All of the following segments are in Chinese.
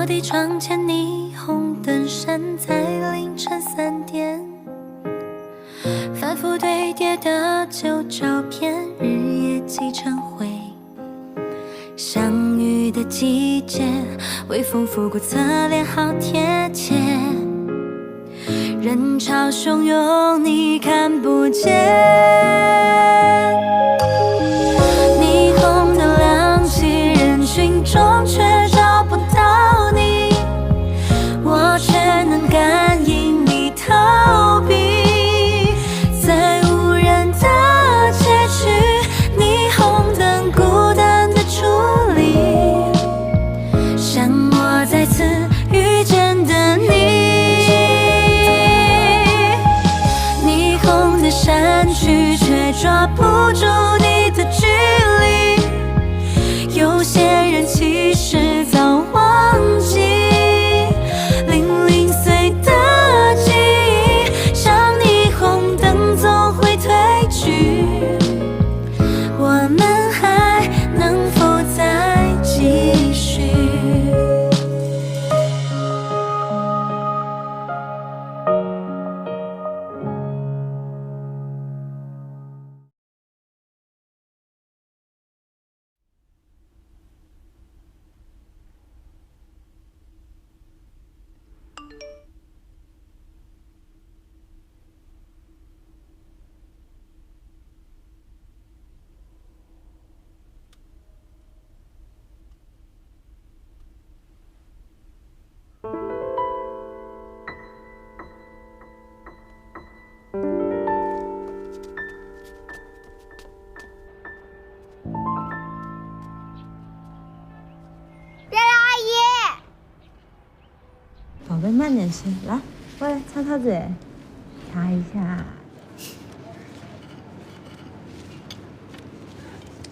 落地窗前霓虹灯闪在凌晨3点，反复堆叠的旧照片，日夜积成灰。相遇的季节，微风拂过侧脸，好贴切。人潮汹涌，你看不见。霓虹灯亮起，人群中却找不到你，我却能感应你逃避。在无人的街区，霓虹灯孤单的矗立，像我再次遇见的你。霓虹的闪去，却抓不住你的距离。有些人其实早忘记，零零碎的记忆，像霓虹灯总会褪去。我们还能否再继续？宝贝，慢点吃，来，过来擦擦嘴，擦一下。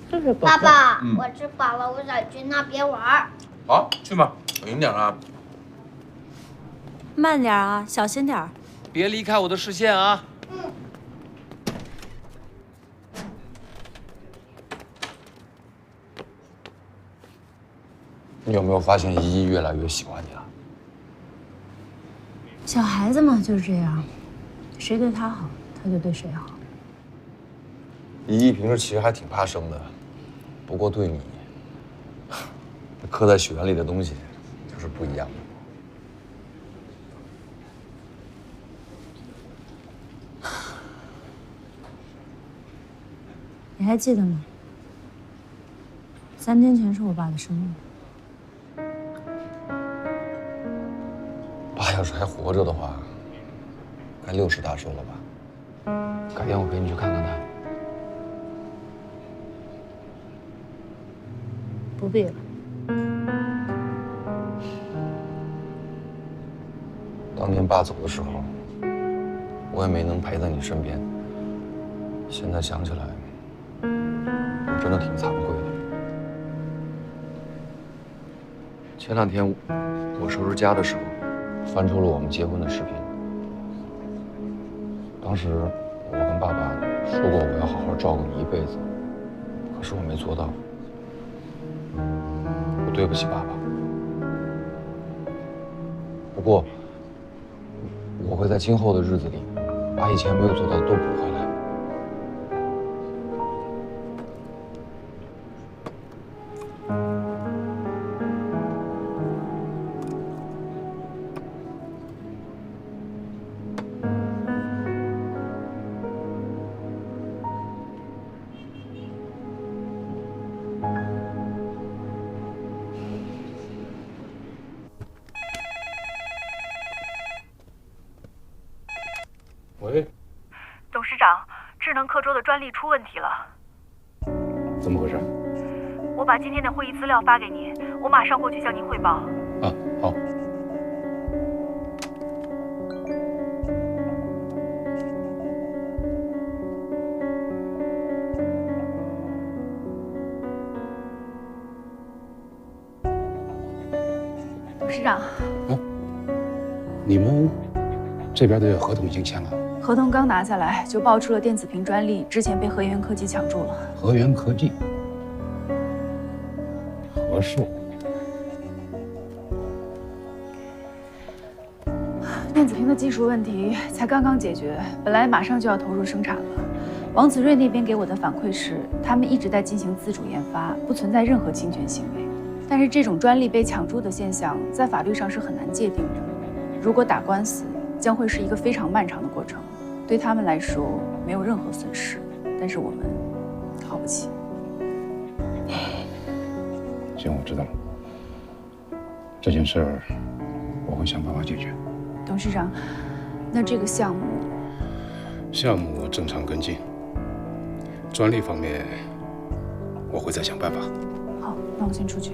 是不是宝贝？爸爸，我吃饱了，我想去那边玩。好，去吧，小心点啊！慢点啊，小心点。别离开我的视线啊！你有没有发现依依越来越喜欢你了？小孩子嘛就是这样，谁对他好，他就对谁好。依依平时其实还挺怕生的，不过对你，刻在血缘里的东西就是不一样的。你还记得吗？3天前是我爸的生日。爸要是还活着的话，该60大寿了吧？改天我陪你去看看他。不必了。当年爸走的时候，我也没能陪在你身边。现在想起来，我真的挺惭愧的。前2天我收拾家的时候，翻出了我们结婚的视频。当时我跟爸爸说过我要好好照顾你一辈子，可是我没做到。我对不起爸爸。不过，我会在今后的日子里，把以前没有做到的都补回来。喂，董事长，智能课桌的专利出问题了。怎么回事？我把今天的会议资料发给你，我马上过去向您汇报。啊，好。董事长，你们这边的合同已经签了。合同刚拿下来，就爆出了电子屏专利之前被和源科技抢注了。和源科技，和硕，电子屏的技术问题才刚刚解决，本来马上就要投入生产了。王子睿那边给我的反馈是，他们一直在进行自主研发，不存在任何侵权行为。但是这种专利被抢注的现象，在法律上是很难界定的。如果打官司，将会是一个非常漫长的过程，对他们来说没有任何损失，但是我们掏不起。行，我知道了。这件事儿我会想办法解决。董事长，那这个项目正常跟进，专利方面我会再想办法。好，那我先出去。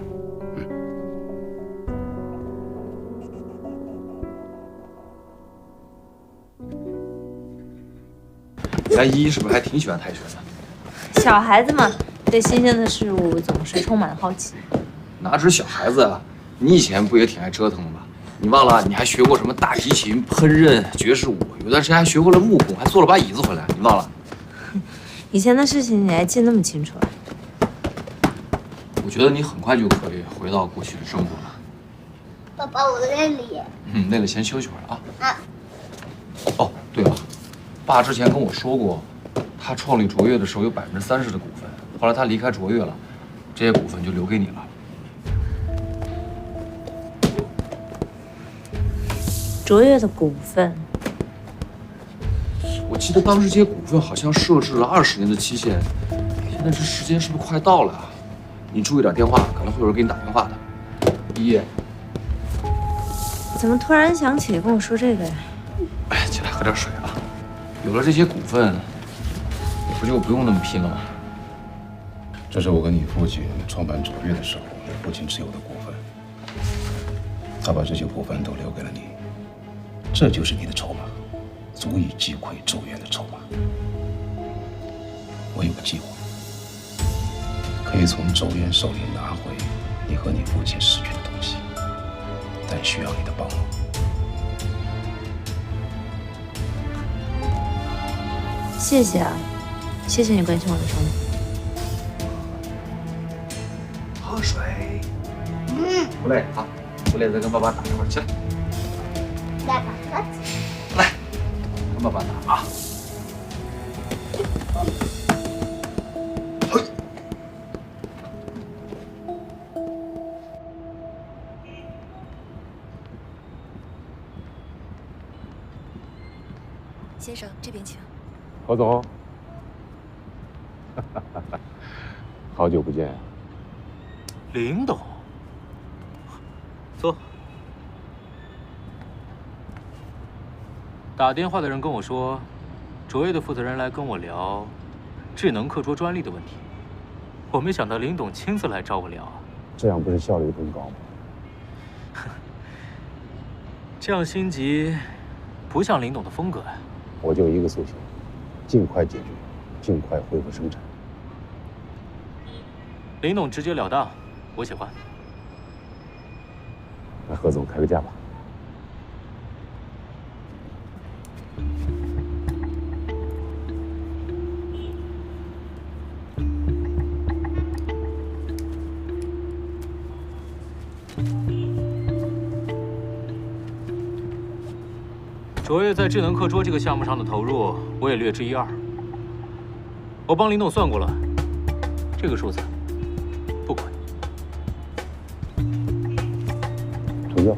咱依依是不是还挺喜欢跆拳的？小孩子嘛，对新鲜的事物总是充满了好奇。哪止小孩子啊，你以前不也挺爱折腾的吗？你忘了你还学过什么大提琴、烹饪、爵士舞，有段时间还学会了木工，还做了把椅子回来，你忘了？以前的事情你还记那么清楚啊？我觉得你很快就可以回到过去的生活了。爸爸，我累了耶。累了先休息会儿啊。啊。哦，对了，爸之前跟我说过，他创立卓越的时候有30%的股份，后来他离开卓越了，这些股份就留给你了。卓越的股份，我记得当时这些股份好像设置了20年的期限，现在这时间是不是快到了啊？你注意点电话，可能会有人给你打电话的。依依，怎么突然想起跟我说这个呀？哎，起来喝点水啊。有了这些股份，你不就不用那么拼了吗？这是我跟你父亲创办卓越的时候，你父亲持有的股份，他把这些股份都留给了你，这就是你的筹码，足以击溃周远的筹码。我有个计划，可以从周远手里拿回你和你父亲失去的东西，但需要你的帮忙。谢谢啊，谢谢你关心我的生活。喝水。不累啊，不累再跟爸爸打一会儿，起来。来吧，来，跟爸爸打啊。嘿。先生，这边请。何总，好久不见。林董，坐。打电话的人跟我说，卓越的负责人来跟我聊智能课桌专利的问题。我没想到林董亲自来找我聊啊。这样不是效率更高吗？这样心急，不像林董的风格啊。我就一个诉求，尽快解决，尽快恢复生产。林董直截了当，我喜欢。那何总开个价吧。卓越在智能课桌这个项目上的投入，我也略知一二。我帮林董算过了，这个数字不亏。成交。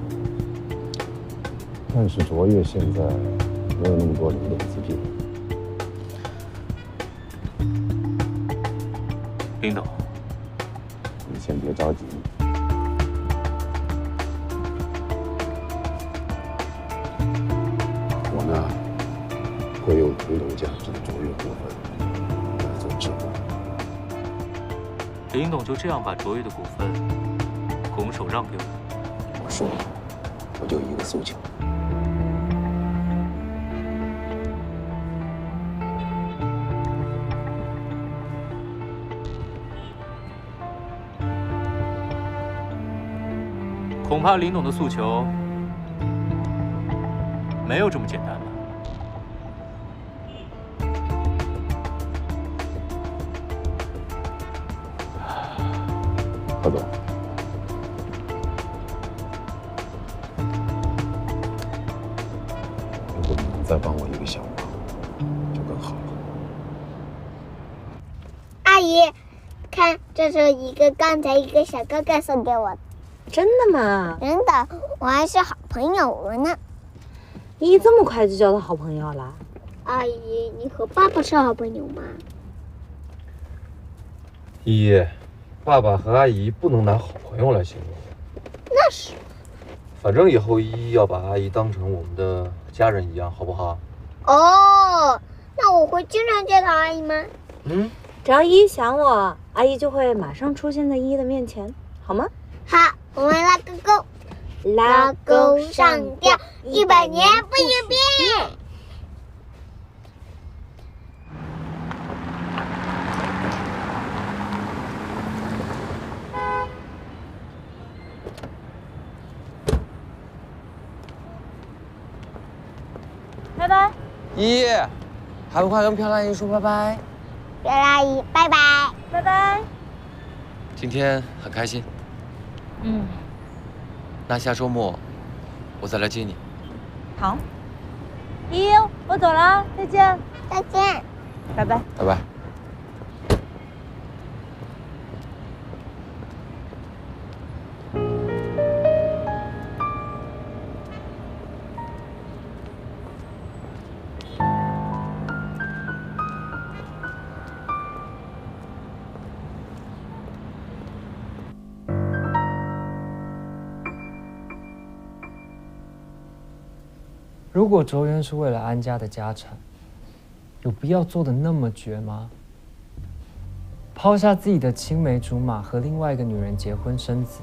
但是卓越现在没有那么多流动资金。林董，你先别着急。我呢，会用同等价值的卓越股份来做置换。林董就这样把卓越的股份拱手让给我。我说了，我就一个诉求。恐怕林董的诉求没有这么简单吧？何总，再帮我一个小忙，就更好了。阿姨，看，这是刚才一个小哥哥送给我的。真的吗？真的，我还是好朋友了呢。依依这么快就交到好朋友了？阿姨，你和爸爸是好朋友吗？依依，爸爸和阿姨不能拿好朋友来形容。那是。反正以后依依要把阿姨当成我们的家人一样，好不好？哦，那我会经常见到阿姨吗？只要依依想我，阿姨就会马上出现在依依的面前，好吗？好，我们拉个钩，拉钩上吊，100年不许变。拜拜。依依，还不快跟漂亮阿姨说拜拜？漂亮阿姨，拜拜。拜拜。今天很开心。那下周末我再来接你。好。依依，我走了，再见。再见。拜拜。拜拜。如果周渊是为了安家的家产，有必要做的那么绝吗？抛下自己的青梅竹马和另外一个女人结婚生子，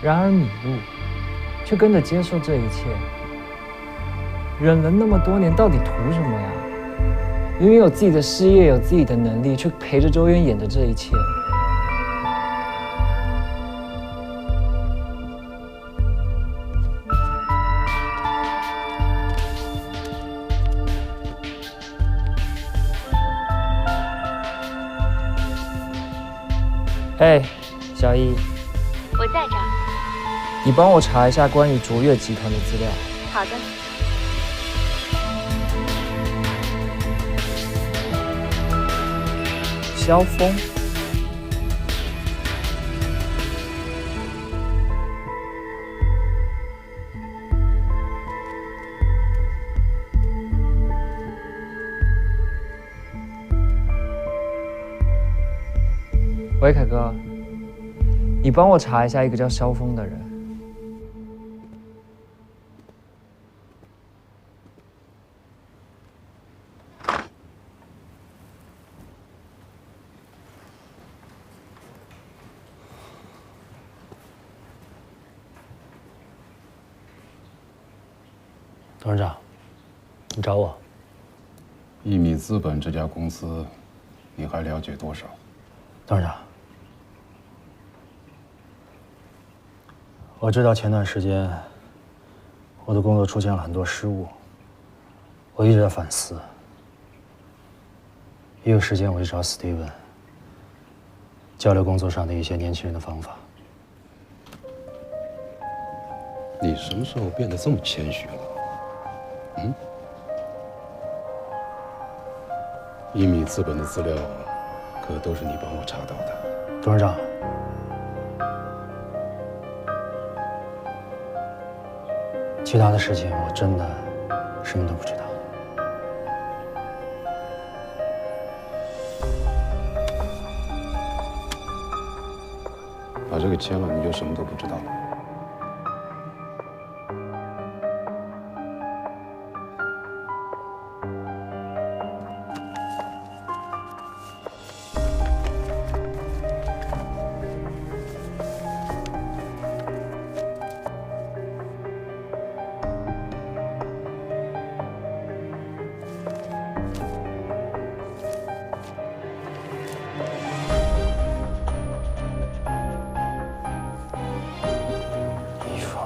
然而米露却跟着接受这一切，忍了那么多年，到底图什么呀？明明有自己的事业，有自己的能力，却陪着周渊演着这一切。哎，小易，我在这儿。你帮我查一下关于卓越集团的资料。好的。萧峰，喂，凯哥，你帮我查一下一个叫萧峰的人。董事长，你找我？一米资本这家公司，你还了解多少？董事长，我知道前段时间我的工作出现了很多失误，我一直在反思。也有时间我去找史蒂文交流工作上的一些年轻人的方法。你什么时候变得这么谦虚了？一米资本的资料可都是你帮我查到的。董事长，其他的事情我真的什么都不知道。把这个签了，你就什么都不知道了。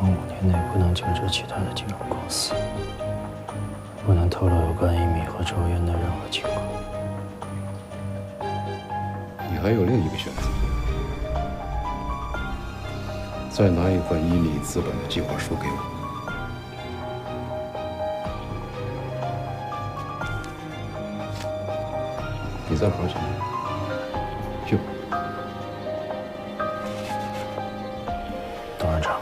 5年内不能竞争其他的金融公司，不能透露有关一米和周渊的任何情况。你还有另一个选择，再拿一份一米资本的计划书给我，色合成。就董事长，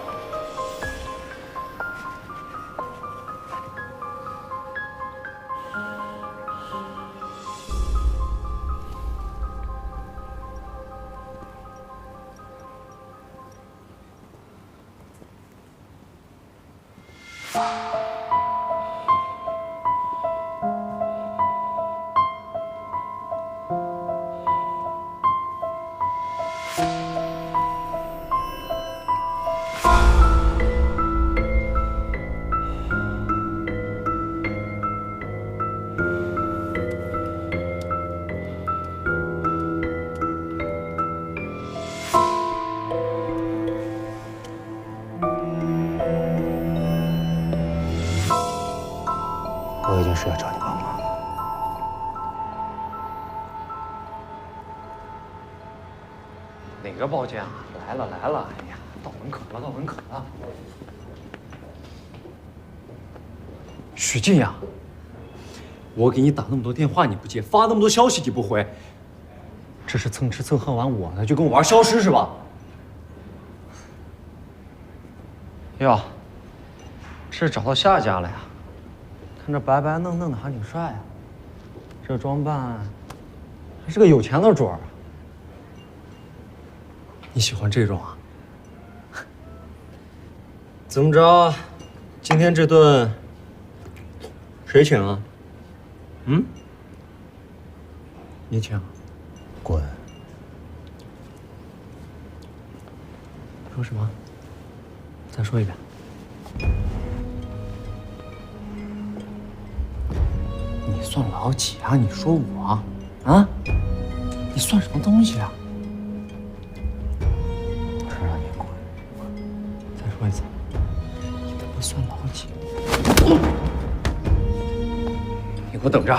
我有件事要找你帮忙。哪个包间啊？来了来了！哎呀，到门口了，到门口了。许静呀，我给你打那么多电话你不接，发那么多消息你不回，这是蹭吃蹭喝完我呢，就跟我玩消失是吧？哟，这找到下家了呀？看这白白嫩嫩的还挺帅啊，这装扮还是个有钱的主儿。你喜欢这种啊？怎么着？今天这顿谁请啊？嗯？你请？滚！说什么？再说一遍。你算老几啊？你说我啊？你算什么东西啊？我是让你滚！再说一次，你他妈算老几？你给我等着！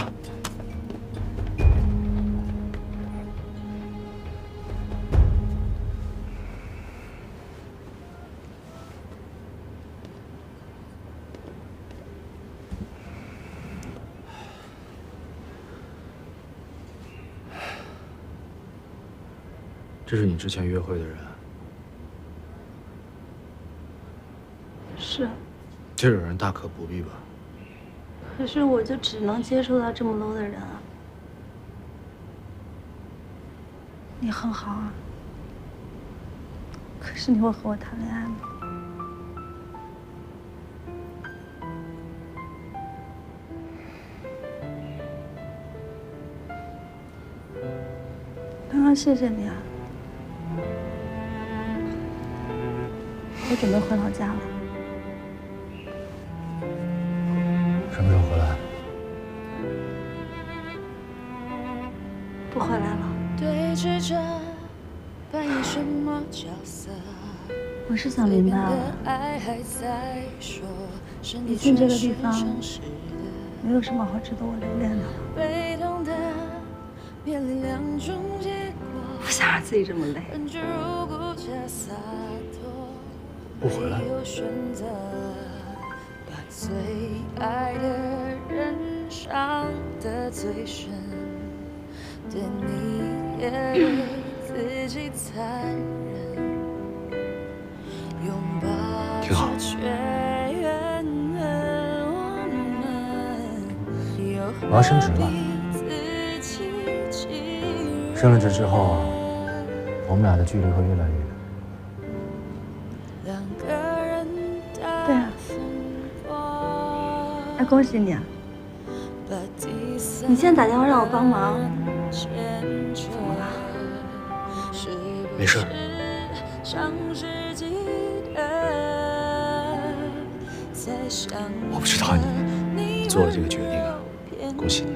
这是你之前约会的人？是，这种人大可不必吧？可是我就只能接触到这么 low 的人啊。你很好啊，可是你会和我谈恋爱吗？刚刚谢谢你啊，我准备回老家了。什么时候回来？不回来了。对峙着扮演什么角色？我是想明白了，一进这个地方，没有什么好值得我留恋的了。被动的面临两种结果，不想让自己这么累。不回来。把最爱的人伤得最深，对你也对自己残忍，拥抱挺好。我要升职了，升了职之后，我们俩的距离会越来越远。对啊，哎，恭喜你啊！你现在打电话让我帮忙，怎么了？没事。我不知道你做了这个决定啊，恭喜你。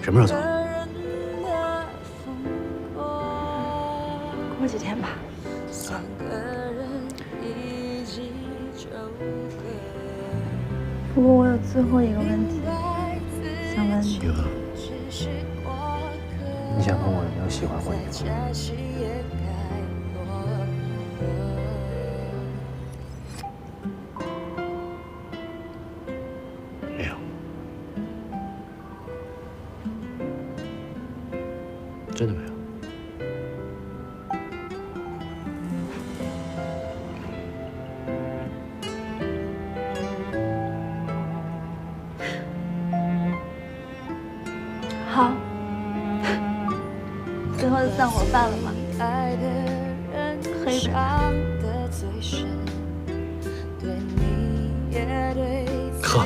什么时候走？过几天吧。不过我有最后一个问题想问你。你想问我有没有喜欢过你吗？没有。散伙饭了吗？可以喝。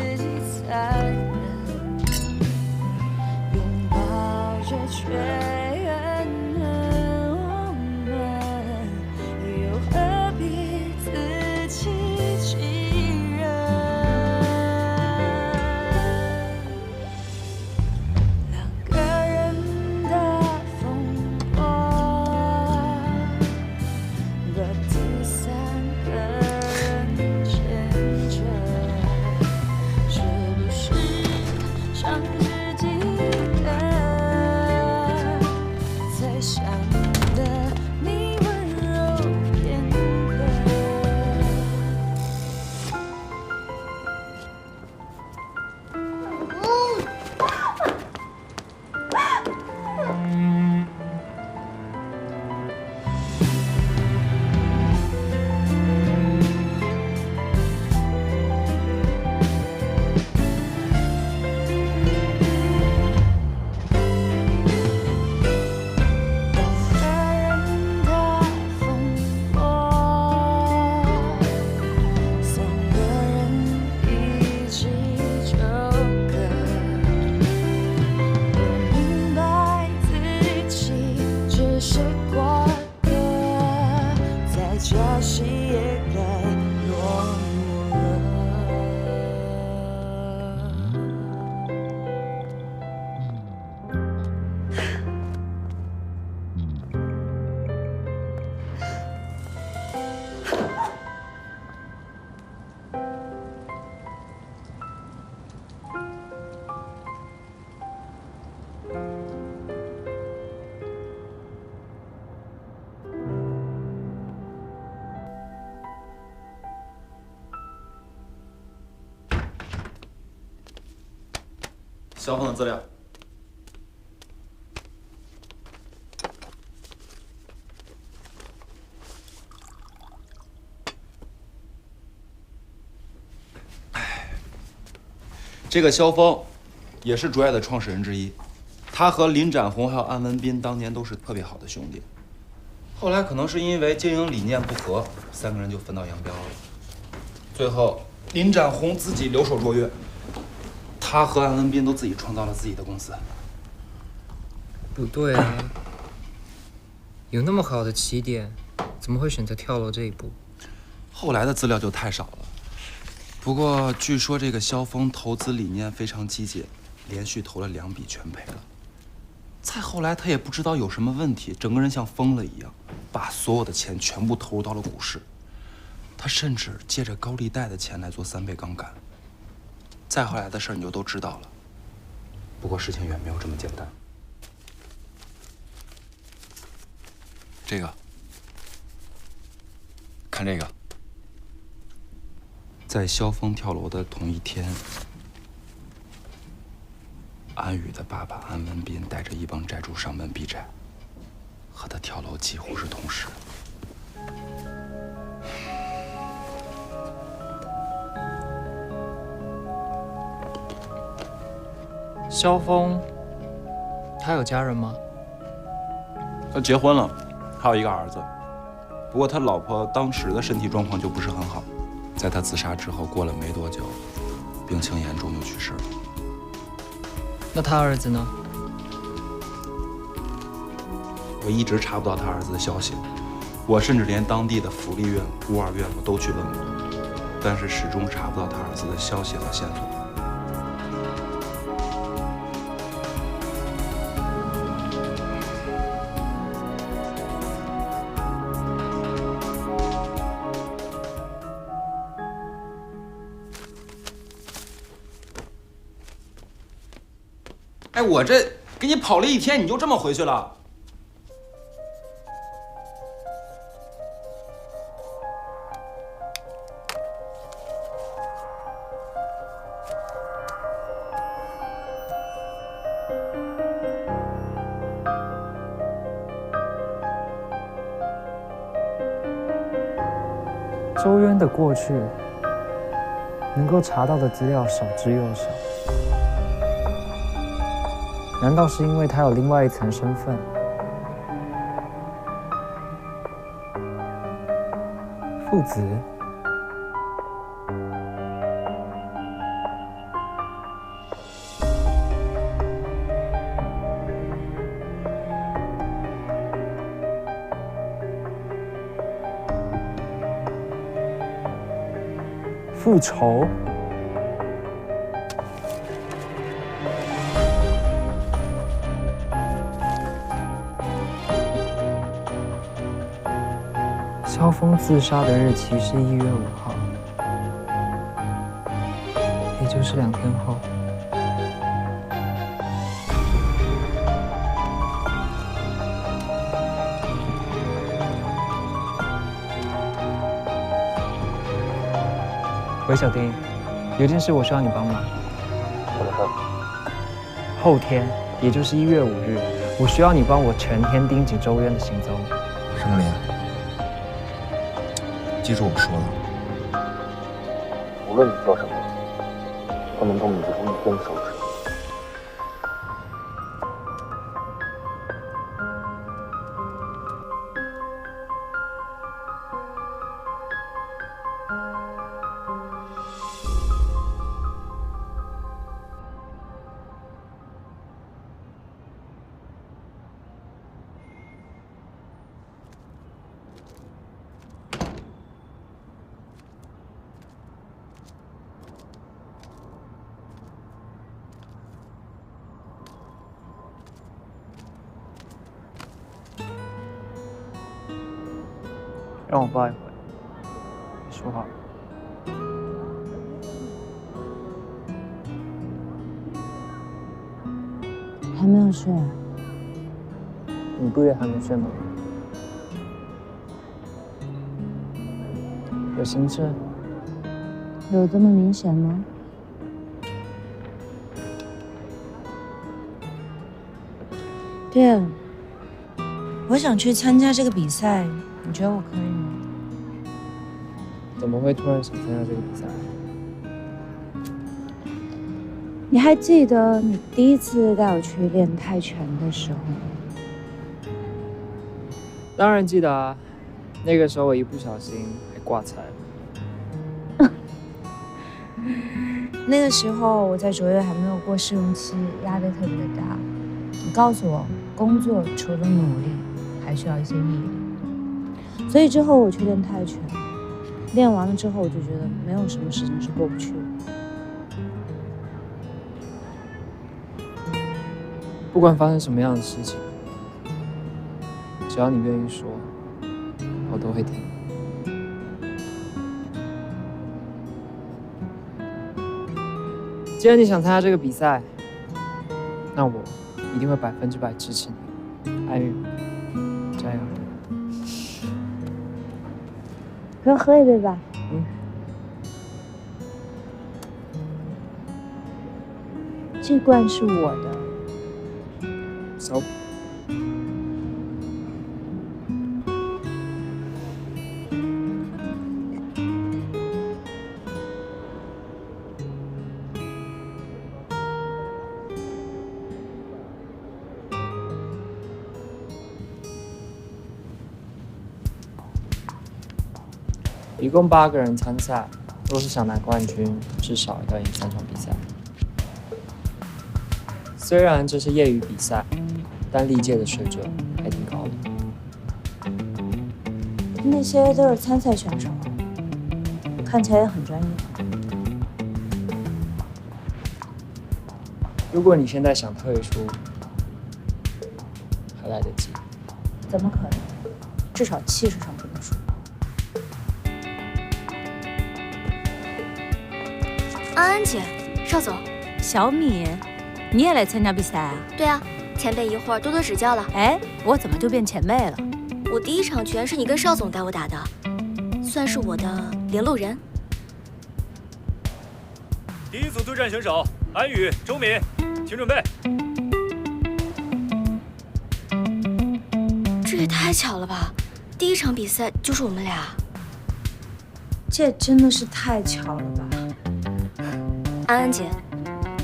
萧峰的资料。这个萧峰，也是卓越的创始人之一。他和林展宏还有安文斌当年都是特别好的兄弟。后来可能是因为经营理念不合，三个人就分道扬镳了。最后，林展宏自己留守卓越。 他和安文斌都自己创造了自己的公司。不对啊，有那么好的起点，怎么会选择跳楼这一步？后来的资料就太少了。不过据说这个萧峰投资理念非常激进，连续投了2笔全赔了。再后来他也不知道有什么问题，整个人像疯了一样，把所有的钱全部投入到了股市。他甚至借着高利贷的钱来做3倍杠杆。 再后来的事儿你就都知道了。不过事情远没有这么简单。这个，看这个，在萧峰跳楼的同一天，安宇的爸爸安文斌带着一帮债主上门避债，和他跳楼几乎是同时。 萧峰，他有家人吗？他结婚了，还有一个儿子。不过他老婆当时的身体状况就不是很好，在他自杀之后过了没多久，病情严重就去世了。那他儿子呢？我一直查不到他儿子的消息，我甚至连当地的福利院、孤儿院我都去问过，但是始终查不到他儿子的消息和线索。 哎，我这给你跑了1天，你就这么回去了？周渊的过去，能够查到的资料少之又少。 难道是因为他有另外一层身份，兔子。复仇。萧峰自杀的日期是1月5号，也就是2天后。喂，小丁，有件事我需要你帮忙。什么事？后天，也就是1月5日，我需要你帮我全天盯紧周渊的行踪。沈梦林，记住我说了，无论你做什么，不能动你的一根手指。让我抱一会，说好。还没有睡啊？你不也还没睡吗？有心事？有这么明显吗？对了，我想去参加这个比赛，你觉得我可以吗？怎么会突然想参加这个比赛？你还记得你第一次带我去练泰拳的时候吗？当然记得啊，那个时候我一不小心还挂彩了。那个时候我在卓越还没有过试用期，压力特别的大。你告诉我，工作除了努力，还需要一些毅力。所以之后我去练泰拳，练完了之后我就觉得没有什么事情是过不去的。不管发生什么样的事情，只要你愿意说，我都会听。既然你想参加这个比赛，那我一定会100%支持你。爱玉，加油！跟我喝一杯吧。这罐是我的。走。一共8个人参赛，若是想拿冠军，至少要赢3场比赛。虽然这是业余比赛，但历届的水准还挺高的。那些都是参赛选手，看起来也很专业。如果你现在想退出，还来得及。怎么可能？至少气势上不能输。安安姐，邵总，小米，你也来参加比赛啊？对啊，前辈一会儿多多指教了。哎，我怎么就变前辈了？我第一场拳是你跟邵总带我打的，算是我的领路人。第一组对战选手安宇、周敏，请准备。这也太巧了吧！第一场比赛就是我们俩。这真的是太巧了吧！安安姐，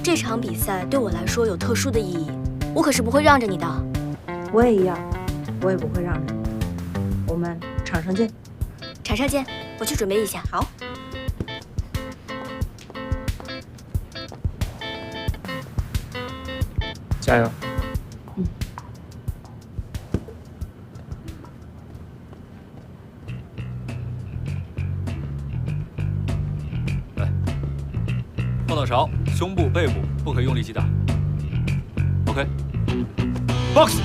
这场比赛对我来说有特殊的意义，我可是不会让着你的。我也一样，我也不会让着你。我们场上见。产射见，我去准备一下。好。加油。后脑勺、胸部、背部不可以用力击打。OK。Box。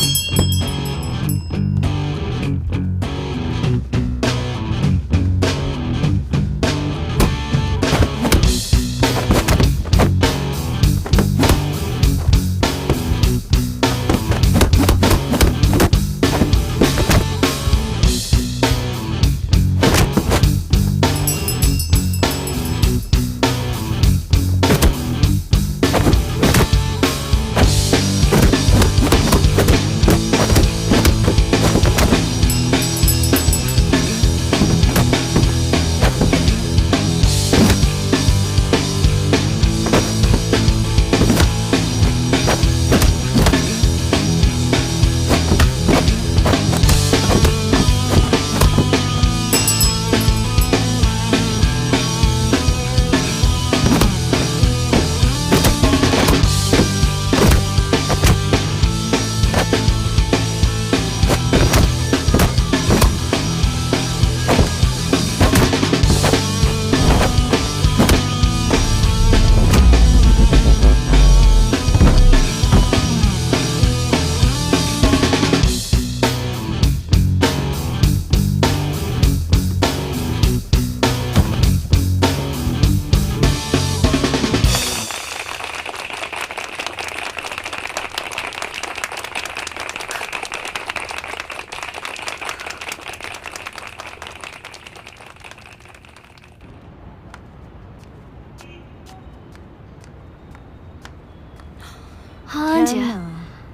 安姐，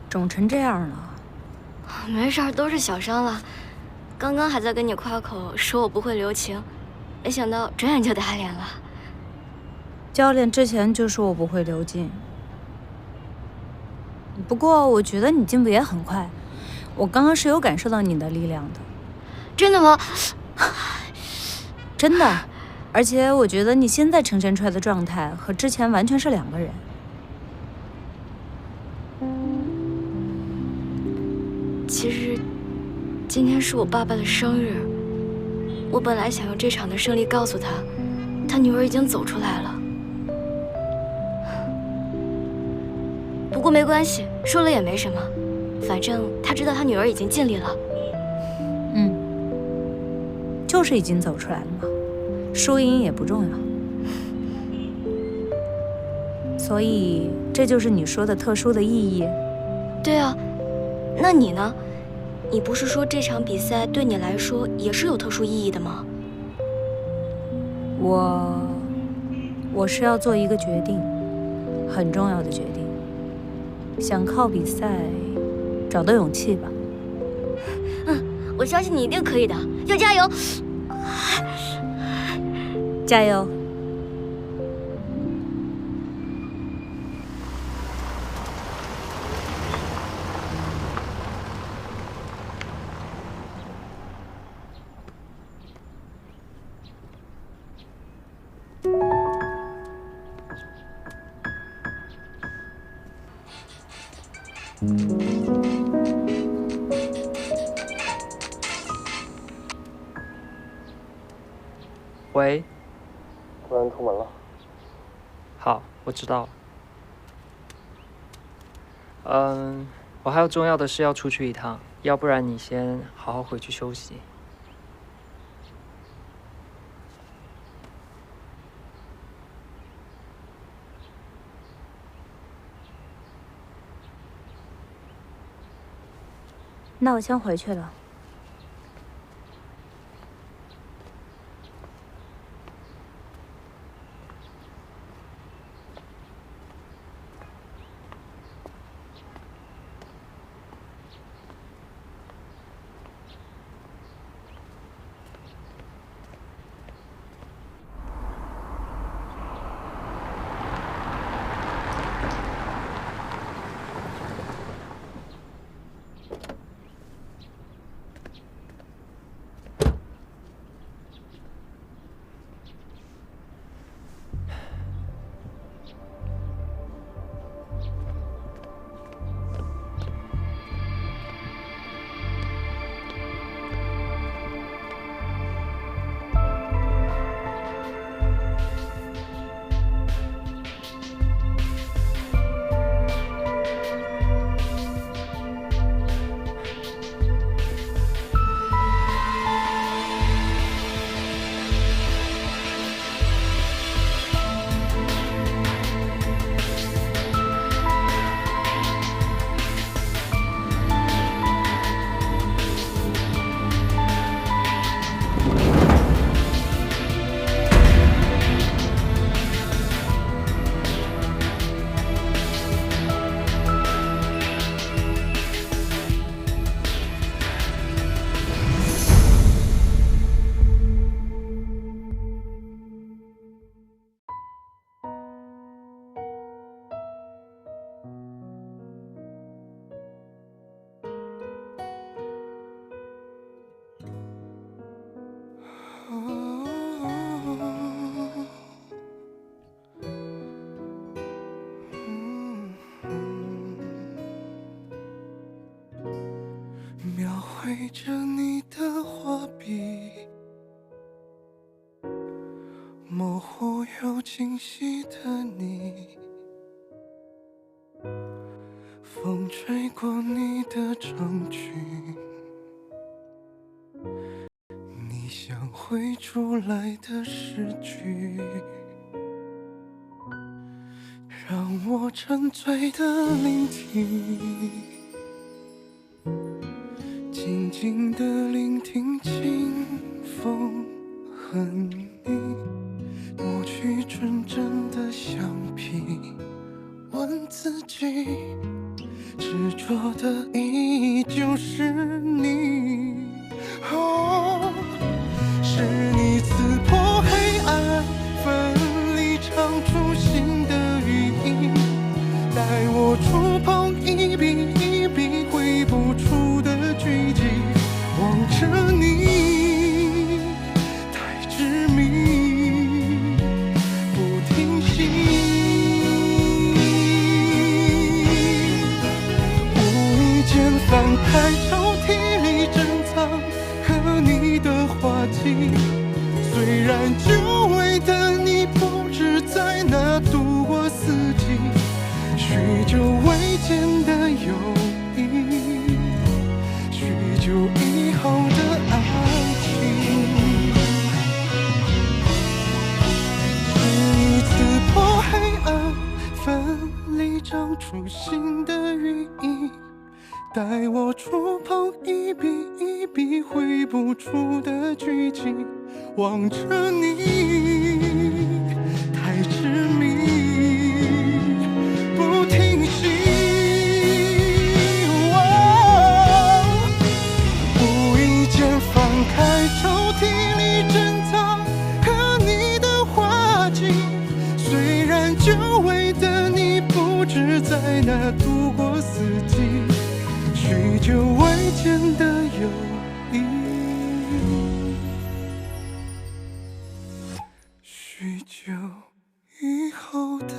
肿成这样了。没事儿，都是小伤了。刚刚还在跟你夸口说我不会留情，没想到转眼就打脸了。教练之前就说我不会留劲，不过我觉得你进步也很快。我刚刚是有感受到你的力量的。真的吗？真的，而且我觉得你现在呈现出来的状态和之前完全是两个人。其实，今天是我爸爸的生日。我本来想用这场的胜利告诉他，他女儿已经走出来了。不过没关系，说了也没什么，反正他知道他女儿已经尽力了。就是已经走出来了嘛，输赢也不重要。所以这就是你说的特殊的意义。对啊，那你呢？你不是说这场比赛对你来说也是有特殊意义的吗？我是要做一个决定，很重要的决定，想靠比赛找到勇气吧。我相信你一定可以的，要加油！加油！喂，不然出门了。好，我知道了。我还有重要的事要出去一趟，要不然你先好好回去休息。那我先回去了。清晰的你，风吹过你的长裙，你想绘出来的诗句，让我沉醉的聆听，静静的聆听清风和你，抹去纯真的橡皮，问自己，执着的依旧是你。哦，是你刺破黑暗，奋力唱出新的语音，带我触碰一笔一笔绘不出的剧情，望着你太执迷，不停息。无意间翻开抽屉里珍藏和你的画记，虽然久违的你不知在哪度过四季，许久未见的友谊，许久以后的爱情，是你刺破黑暗，奋力长出新的寓意，带我触碰一笔一笔绘不出的剧情，望着你太执迷，不停息。无意间翻开抽屉里珍藏和你的画记，虽然久违的你不知在哪度过四季，许久未见的友谊，许久以后的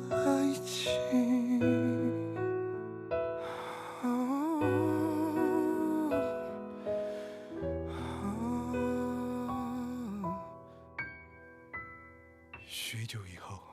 爱情。许久以后。